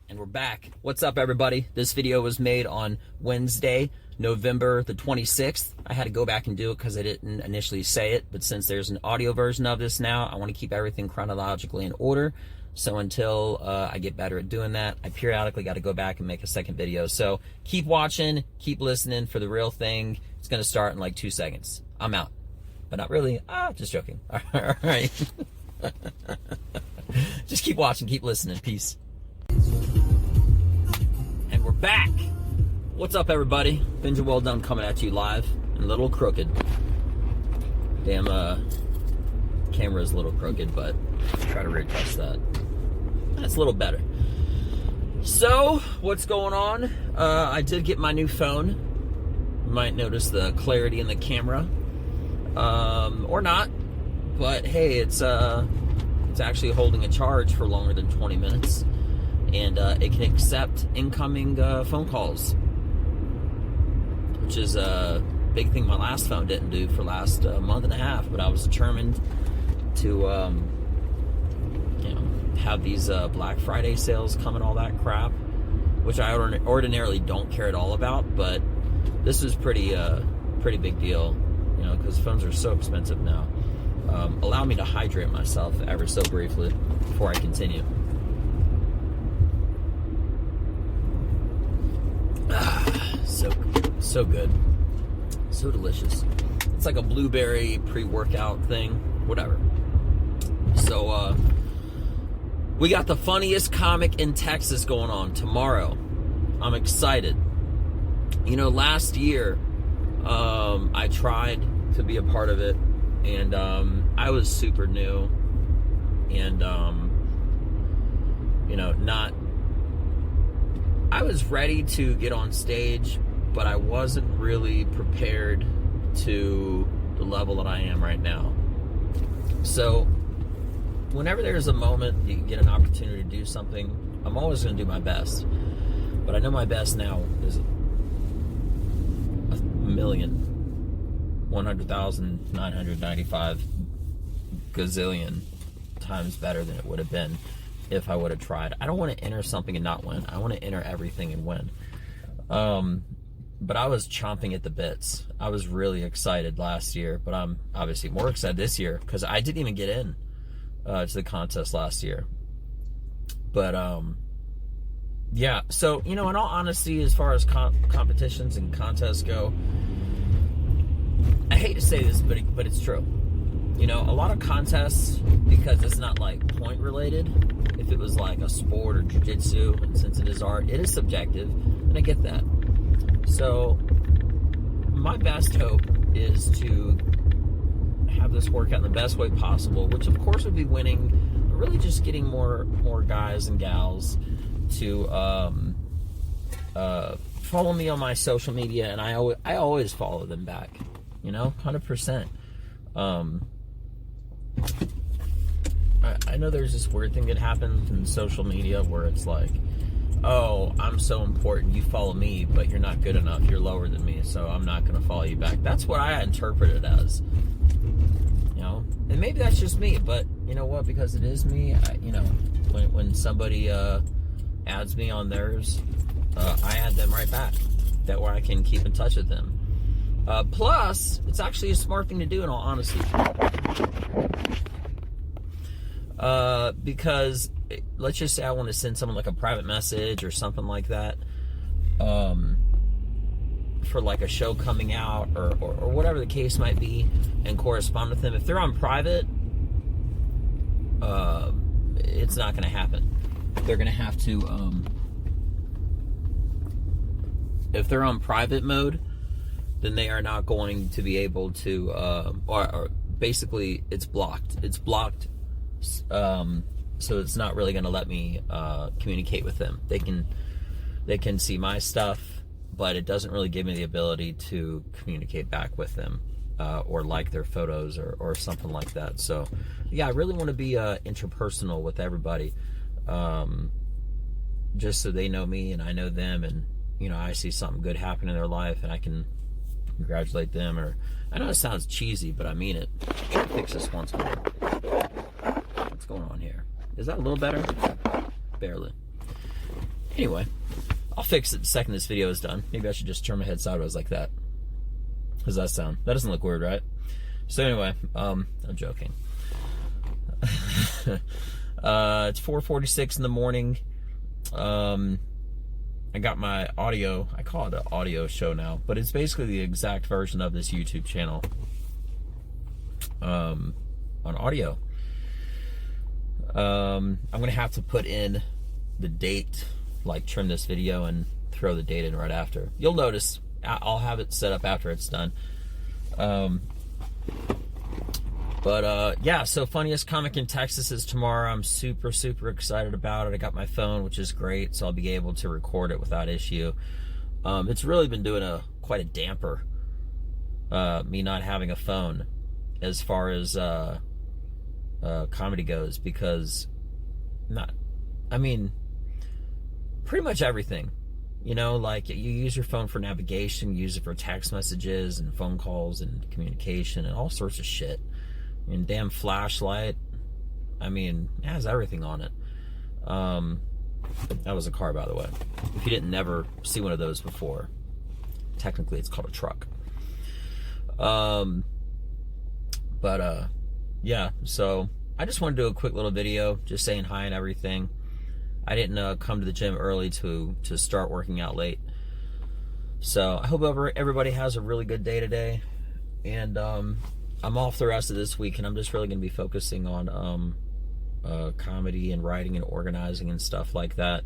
And we're back. What's up, everybody? This video was made on Wednesday, November the 26th. I had to go back and do it because I didn't initially say it, but since there's an audio version of this now, I want to keep everything chronologically in order. So until I get better at doing that, I periodically got to go back and make a second video. So keep watching, keep listening for the real thing. It's going to start in like 2 seconds. I'm out. But not really. Just joking. All right. Just keep watching, keep listening. Peace. And we're back. What's up, everybody? Benja Welldone coming at you live and a little crooked. Damn, camera's a little crooked, but try to readjust that. That's a little better. So, what's going on? I did get my new phone. You might notice the clarity in the camera. Or not. But hey, it's actually holding a charge for longer than 20 minutes. And it can accept incoming phone calls, which is a big thing my last phone didn't do for the last month and a half. But I was determined to, have these Black Friday sales come and all that crap, which I ordinarily don't care at all about. But this is pretty big deal, because phones are so expensive now. Allow me to hydrate myself ever so briefly before I continue. So good, so delicious. It's like a blueberry pre-workout thing, whatever. So we got the funniest comic in Texas going on tomorrow. I'm excited. Last year I tried to be a part of it, and I was super new, and I was ready to get on stage, but I wasn't really prepared to the level that I am right now. So whenever there's a moment you get an opportunity to do something, I'm always going to do my best. But I know my best now is 1,100,995 gazillion times better than it would have been if I would have tried. I don't want to enter something and not win. I want to enter everything and win. But I was chomping at the bits. I was really excited last year, but I'm obviously more excited this year because I didn't even get in to the contest last year. But yeah. So in all honesty, as far as competitions and contests go, I hate to say this, but it's true. A lot of contests, because it's not like point related. If it was like a sport or jiu-jitsu, and since it is art, it is subjective, and I get that. So my best hope is to have this work out in the best way possible, which of course would be winning, but really just getting more guys and gals to follow me on my social media, and I always follow them back, 100%. I know there's this weird thing that happens in social media where it's like, oh, I'm so important, you follow me, but you're not good enough, you're lower than me, so I'm not going to follow you back. That's what I interpret it as. And maybe that's just me, but you know what, because it is me, when somebody adds me on theirs, I add them right back. That way I can keep in touch with them. Plus, it's actually a smart thing to do, in all honesty. Because let's just say I want to send someone like a private message or something like that, for like a show coming out or whatever the case might be, and correspond with them. If they're on private, it's not going to happen. They're going to have to, if they're on private mode, then they are not going to be able to, or basically it's blocked. It's blocked. So it's not really going to let me communicate with them. They can see my stuff, but it doesn't really give me the ability to communicate back with them, or like their photos or something like that. So yeah, I really want to be interpersonal with everybody, just so they know me and I know them, and I see something good happen in their life and I can congratulate them. Or I know it sounds cheesy, but I mean it. I'll fix this once more. What's going on here? Is that a little better? Barely. Anyway, I'll fix it the second this video is done. Maybe I should just turn my head sideways like that. How does that sound? That doesn't look weird, right? So anyway, I'm joking. It's 4:46 in the morning. I got my audio, I call it an audio show now, but it's basically the exact version of this YouTube channel on audio. I'm gonna have to put in the date, like trim this video and throw the date in right after. You'll notice I'll have it set up after it's done. Yeah, so Funniest Comic in Texas is tomorrow. I'm super, super excited about it. I got my phone, which is great, so I'll be able to record it without issue. It's really been doing quite a damper, me not having a phone as far as comedy goes, because pretty much everything. You know, like, you use your phone for navigation, you use it for text messages and phone calls and communication and all sorts of shit. I mean, damn flashlight. I mean, it has everything on it. That was a car, by the way. If you didn't never see one of those before, technically it's called a truck. Yeah, so I just want to do a quick little video, just saying hi and everything. I didn't come to the gym early to start working out late. So I hope everybody has a really good day today. And I'm off the rest of this week, and I'm just really going to be focusing on comedy and writing and organizing and stuff like that.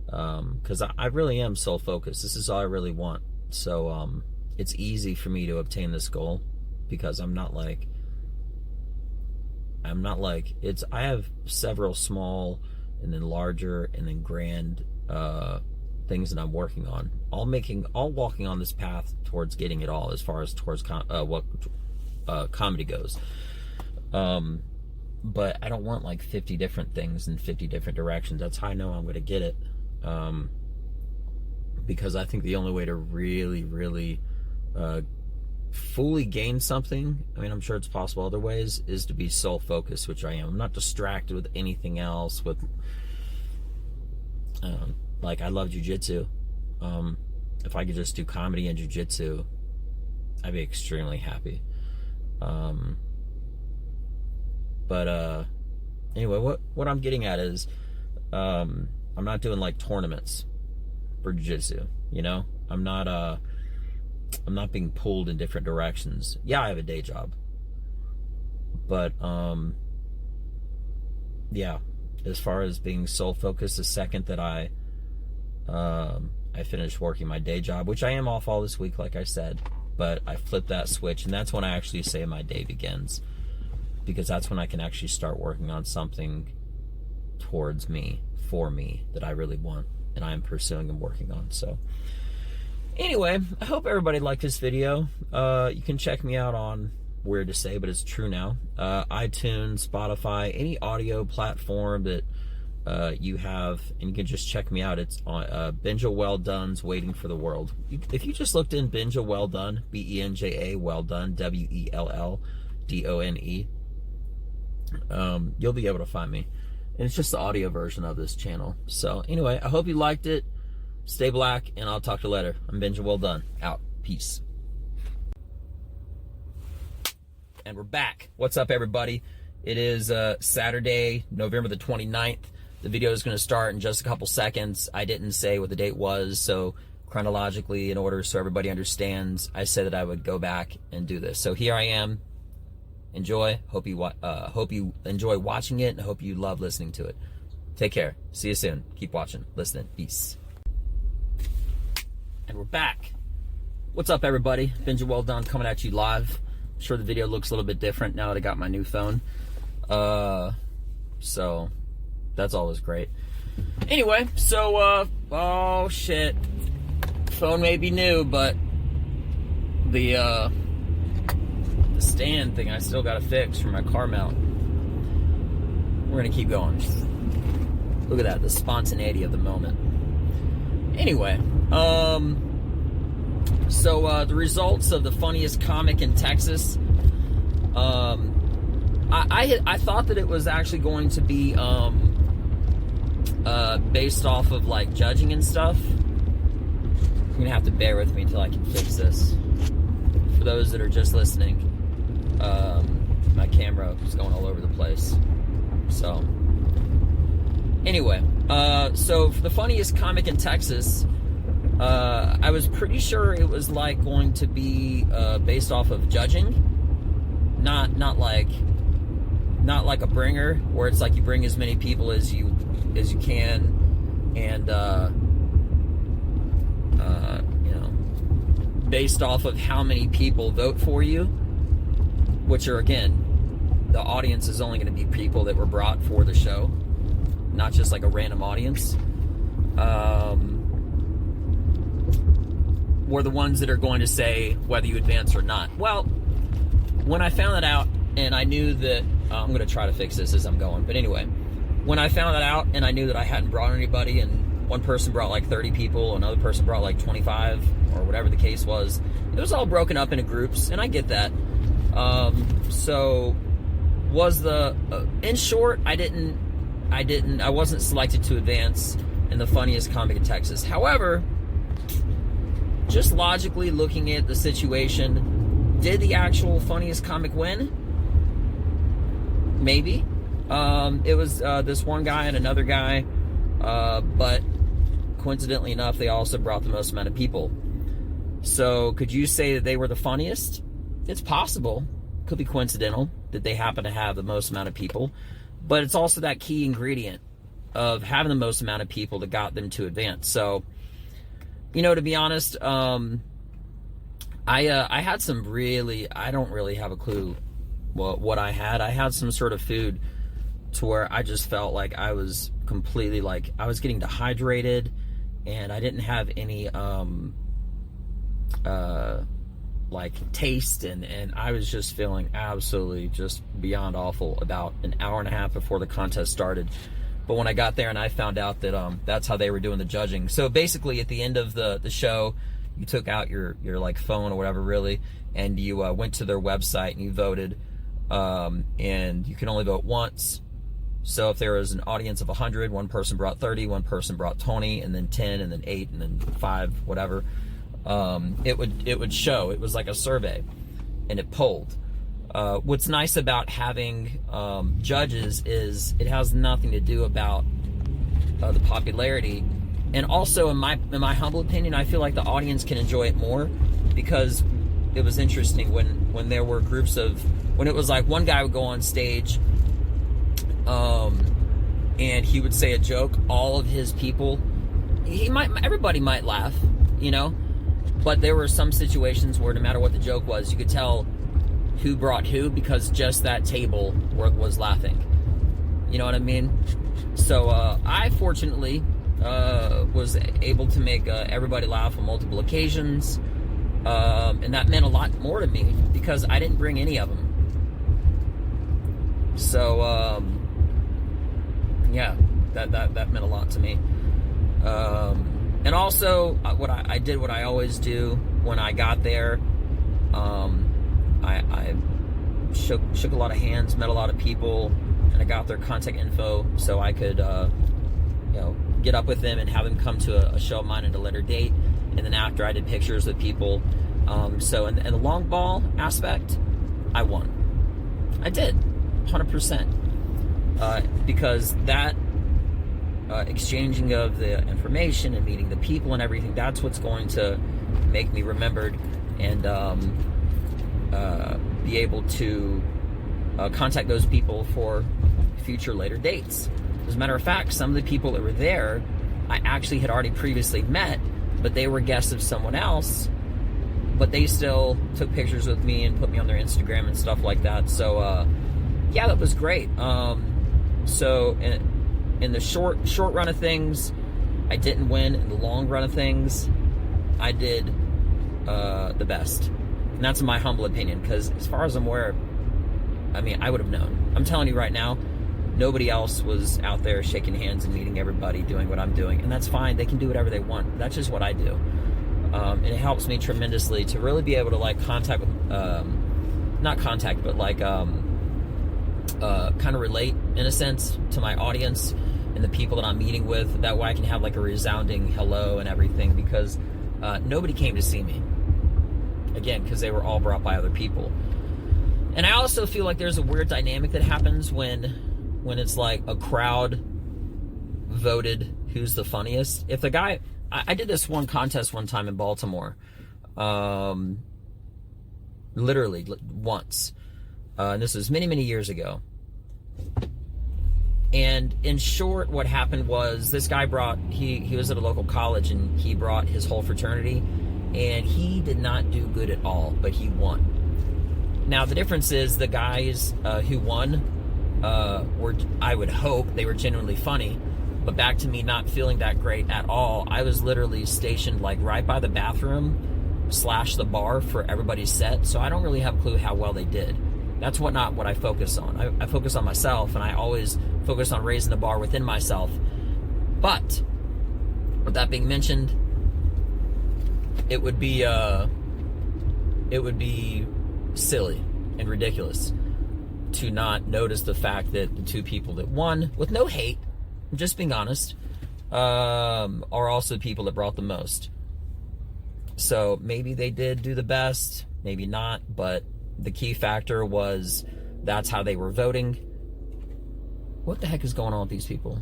Because I really am soul-focused. This is all I really want. So it's easy for me to obtain this goal, because I have several small and then larger and then grand things that I'm working on, all walking on this path towards getting it all, as far as towards comedy goes. But I don't want like 50 different things in 50 different directions. That's how I know I'm going to get it, because I think the only way to really fully gain something, I mean, I'm sure it's possible other ways, is to be soul focused, which I am. I'm not distracted with anything else. Like, I love jujitsu. If I could just do comedy and jujitsu, I'd be extremely happy. Anyway, what I'm getting at is, I'm not doing like tournaments for jiu-jitsu, you know? I'm not being pulled in different directions. Yeah, I have a day job, but yeah, as far as being soul focused, the second that I finished working my day job, which I am off all this week, like I said, but I flipped that switch, and that's when I actually say my day begins, because that's when I can actually start working on something towards me, for me, that I really want, and I am pursuing and working on. So anyway, I hope everybody liked this video. You can check me out on, weird to say, but it's true now, iTunes, Spotify, any audio platform that you have, and you can just check me out. It's on Benja Welldone's Waiting for the World. If you just looked in Benja Welldone, Benja Welldone, Welldone, you'll be able to find me. And it's just the audio version of this channel. So anyway, I hope you liked it. Stay black, and I'll talk to you later. I'm Benja Welldone. Out. Peace. And we're back. What's up, everybody? It is Saturday, November the 29th. The video is going to start in just a couple seconds. I didn't say what the date was, so chronologically, in order so everybody understands, I said that I would go back and do this. So here I am. Enjoy. Hope you enjoy watching it, and hope you love listening to it. Take care. See you soon. Keep watching, listening. Peace. And we're back. What's up, everybody? Benja Welldone coming at you live. I'm sure the video looks a little bit different now that I got my new phone. So that's always great. Anyway, so oh shit. Phone may be new, but the stand thing I still gotta fix for my car mount. We're gonna keep going. Look at that, the spontaneity of the moment. Anyway, so the results of the Funniest Comic in Texas. I thought that it was actually going to be based off of like judging and stuff. You're gonna have to bear with me until I can fix this. For those that are just listening, my camera is going all over the place. So anyway, so for the funniest comic in Texas, I was pretty sure it was like going to be based off of judging, not like a bringer where it's like you bring as many people as you can, and you know, based off of how many people vote for you, which are, again, the audience is only going to be people that were brought for the show, not just like a random audience. Were the ones that are going to say whether you advance or not. Well, when I found that out, and I knew that I'm going to try to fix this as I'm going, but anyway, when I found that out and I knew that I hadn't brought anybody, and one person brought like 30 people, another person brought like 25, or whatever the case was, it was all broken up into groups, and I get that. So was the in short, I wasn't selected to advance in the funniest comic in Texas. However, just logically looking at the situation, did the actual funniest comic win? Maybe. It was this one guy and another guy, but coincidentally enough, they also brought the most amount of people. So could you say that they were the funniest? It's possible. Could be coincidental that they happen to have the most amount of people, but it's also that key ingredient of having the most amount of people that got them to advance. So, you know, to be honest, I had some really, I don't really have a clue what I had. I had some sort of food to where I just felt like I was completely, like, I was getting dehydrated, and I didn't have any like taste, and I was just feeling absolutely just beyond awful about an hour and a half before the contest started. But when I got there and I found out that that's how they were doing the judging. So basically at the end of the show, you took out your like phone or whatever, really, and you went to their website and you voted, and you can only vote once. So if there was an audience of 100, one person brought 30, one person brought 20, and then 10, and then 8, and then 5, whatever. It would show. It was like a survey, and it polled. What's nice about having judges is it has nothing to do about the popularity, and also in my humble opinion, I feel like the audience can enjoy it more, because it was interesting when there were groups of, when it was like one guy would go on stage, and he would say a joke, all of his people, everybody might laugh, you know. But there were some situations where no matter what the joke was, you could tell who brought who, because just that table was laughing. You know what I mean? So I fortunately was able to make everybody laugh on multiple occasions. And that meant a lot more to me because I didn't bring any of them. So yeah, that meant a lot to me. And also, what I did, what I always do when I got there, I shook a lot of hands, met a lot of people, and I got their contact info so I could, you know, get up with them and have them come to a show of mine at a later date. And then after, I did pictures with people. So in the long ball aspect, I won. I did, 100%, because that. Exchanging of the information and meeting the people and everything, that's what's going to make me remembered and be able to contact those people for future later dates. As a matter of fact, some of the people that were there I actually had already previously met, but they were guests of someone else, but they still took pictures with me and put me on their Instagram and stuff like that. So yeah, that was great. So in the short run of things, I didn't win. In the long run of things, I did the best. And that's my humble opinion, because as far as I'm aware, I mean, I would have known. I'm telling you right now, nobody else was out there shaking hands and meeting everybody, doing what I'm doing. And that's fine. They can do whatever they want. That's just what I do. And it helps me tremendously to really be able to, like, contact with, not contact, but, like, kind of relate, in a sense, to my audience. and the people that I'm meeting with. That way I can have like a resounding hello and everything, because nobody came to see me. Again, because they were all brought by other people. And I also feel like there's a weird dynamic that happens when it's like a crowd voted who's the funniest. If the guy, I did this one contest one time in Baltimore, literally once, and this was many years ago. And in short, what happened was this guy brought, he was at a local college, and he brought his whole fraternity, and he did not do good at all, but he won. Now, the difference is the guys who won were, I would hope, they were genuinely funny, but back to me not feeling that great at all. I was literally stationed like right by the bathroom / the bar for everybody's set, so I don't really have a clue how well they did. That's not what I focus on. I focus on myself, and I always focus on raising the bar within myself. But with that being mentioned, it would be silly and ridiculous to not notice the fact that the two people that won, with no hate, just being honest, are also the people that brought the most. So maybe they did do the best, maybe not, but the key factor was that's how they were voting. What the heck is going on with these people?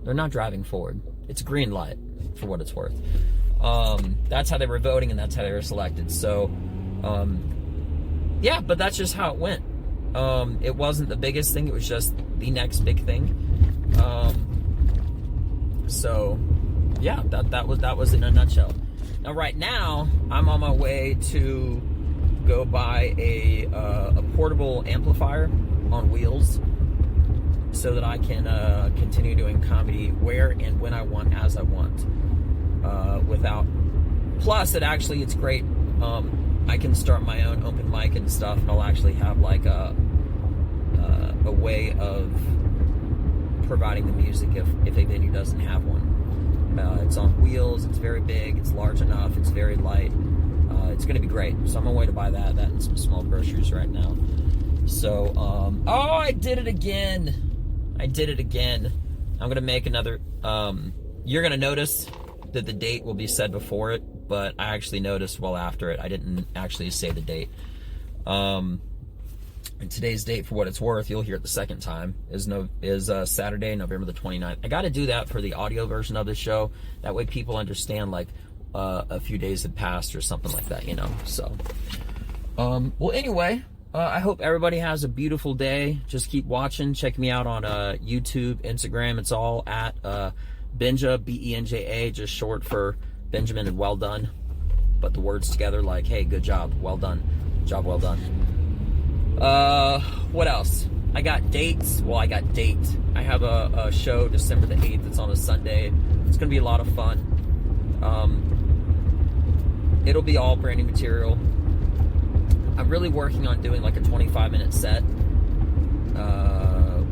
They're not driving forward. It's a green light, for what it's worth. That's how they were voting, and that's how they were selected. So, yeah, but that's just how it went. It wasn't the biggest thing. It was just the next big thing. So, yeah, that was in a nutshell. Now, right now, I'm on my way to go buy a portable amplifier on wheels, so that I can continue doing comedy where and when I want, as I want, without. Plus, it's great. I can start my own open mic and stuff, and I'll actually have like a way of providing the music if a venue doesn't have one. It's on wheels. It's very big. It's large enough. It's very light. It's going to be great. So I'm on my way to buy that and some small groceries right now. So, oh, I did it again. I'm going to make another, you're going to notice that the date will be said before it, but I actually noticed well after it. I didn't actually say the date. And today's date, for what it's worth, you'll hear it the second time, is Saturday, November the 29th. I got to do that for the audio version of the show. That way people understand, like, a few days had passed or something like that, So, well, anyway, I hope everybody has a beautiful day. Just keep watching. Check me out on YouTube, Instagram. It's all at Benja, Benja, just short for Benjamin and Welldone. But the words together like, hey, good job, well done. Job well done. What else? I got dates. Well, I got date. I have a show December the 8th. It's on a Sunday. It's going to be a lot of fun. It'll be all brand new material. I'm really working on doing like a 25-minute set,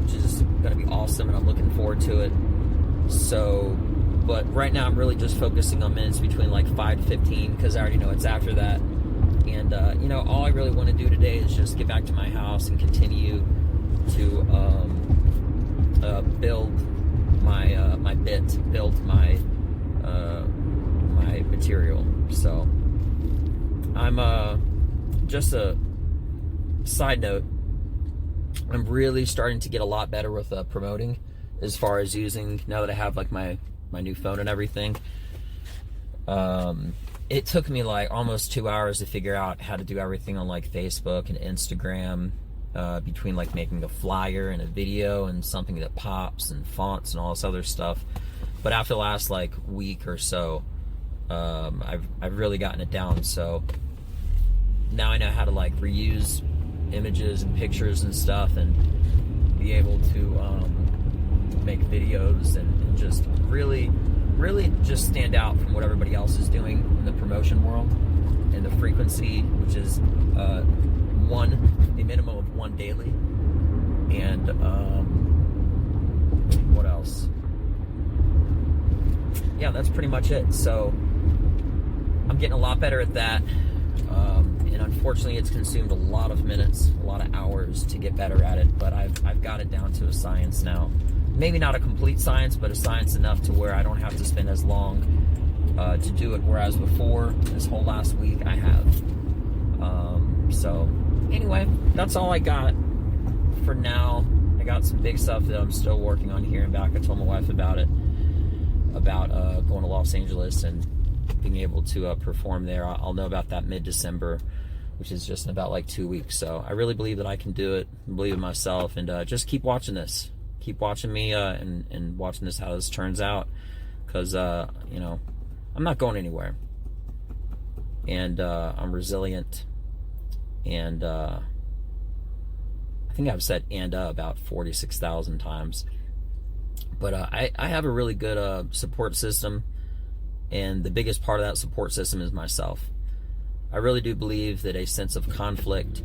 which is going to be awesome, and I'm looking forward to it. So, but right now I'm really just focusing on minutes between like 5 to 15, because I already know it's after that. And, all I really want to do today is just get back to my house and continue to build my bit, build my material. So, I'm just a side note, I'm really starting to get a lot better with promoting, as far as using, now that I have like my new phone and everything. It took me like almost 2 hours to figure out how to do everything on like Facebook and Instagram, between like making a flyer and a video and something that pops and fonts and all this other stuff. But after the last like week or so, I've really gotten it down. So now I know how to like reuse images and pictures and stuff, and be able to make videos and just really just stand out from what everybody else is doing in the promotion world, and the frequency, which is a minimum of one daily. And what else? Yeah, that's pretty much it. So I'm getting a lot better at that. And unfortunately, it's consumed a lot of minutes, a lot of hours to get better at it, but I've got it down to a science now. maybe not a complete science, but a science enough to where I don't have to spend as long to do it, whereas before, this whole last week, I have. So anyway, that's all I got for now. I got some big stuff that I'm still working on here and back. I told my wife about it, about going to Los Angeles and being able to perform there. I'll know about that mid-December, which is just in about like 2 weeks. So I really believe that I can do it, believe in myself, and just keep watching this. Keep watching me and watching this, how this turns out, because, you know, I'm not going anywhere. And I'm resilient, and I think I've said about 46,000 times. But I have a really good support system, and the biggest part of that support system is myself. I really do believe that a sense of conflict,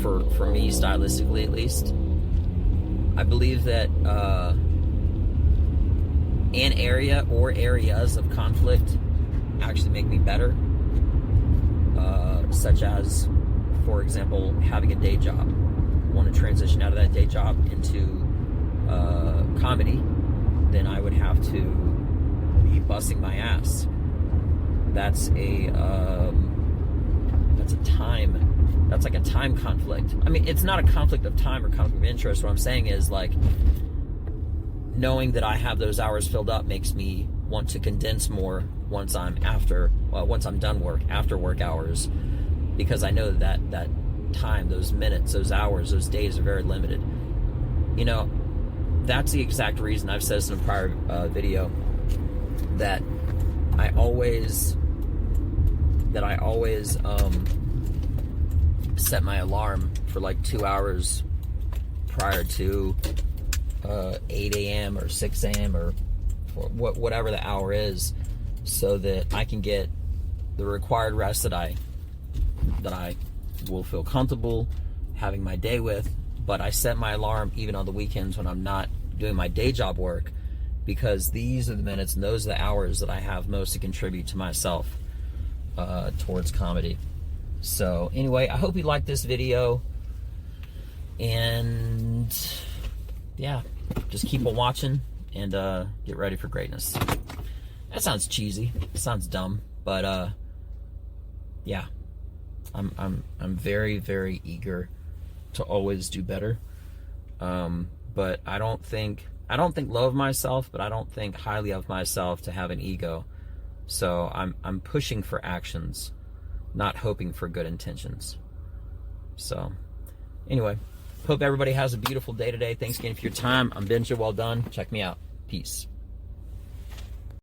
for me, stylistically at least, I believe that an area or areas of conflict actually make me better, such as, for example, having a day job. I want to transition out of that day job into comedy, then I would have to be busting my ass. That's like a time conflict. I mean, it's not a conflict of time or conflict of interest. What I'm saying is, like, knowing that I have those hours filled up makes me want to condense more once I'm done work, after work hours, because I know that time, those minutes, those hours, those days are very limited. You know, that's the exact reason I've said this in a prior video, that I always set my alarm for like 2 hours prior to 8 a.m. or 6 a.m. or whatever the hour is, so that I can get the required rest that I will feel comfortable having my day with. But I set my alarm even on the weekends when I'm not doing my day job work, because these are the minutes and those are the hours that I have most to contribute to myself towards comedy. So anyway, I hope you liked this video, and yeah, just keep on watching and get ready for greatness. That sounds cheesy, it sounds dumb, but yeah, I'm very, very eager to always do better. But I don't think low of myself, but I don't think highly of myself to have an ego. So I'm pushing for actions, not hoping for good intentions. So anyway, hope everybody has a beautiful day today. Thanks again for your time. I'm Benja Welldone. Check me out. Peace.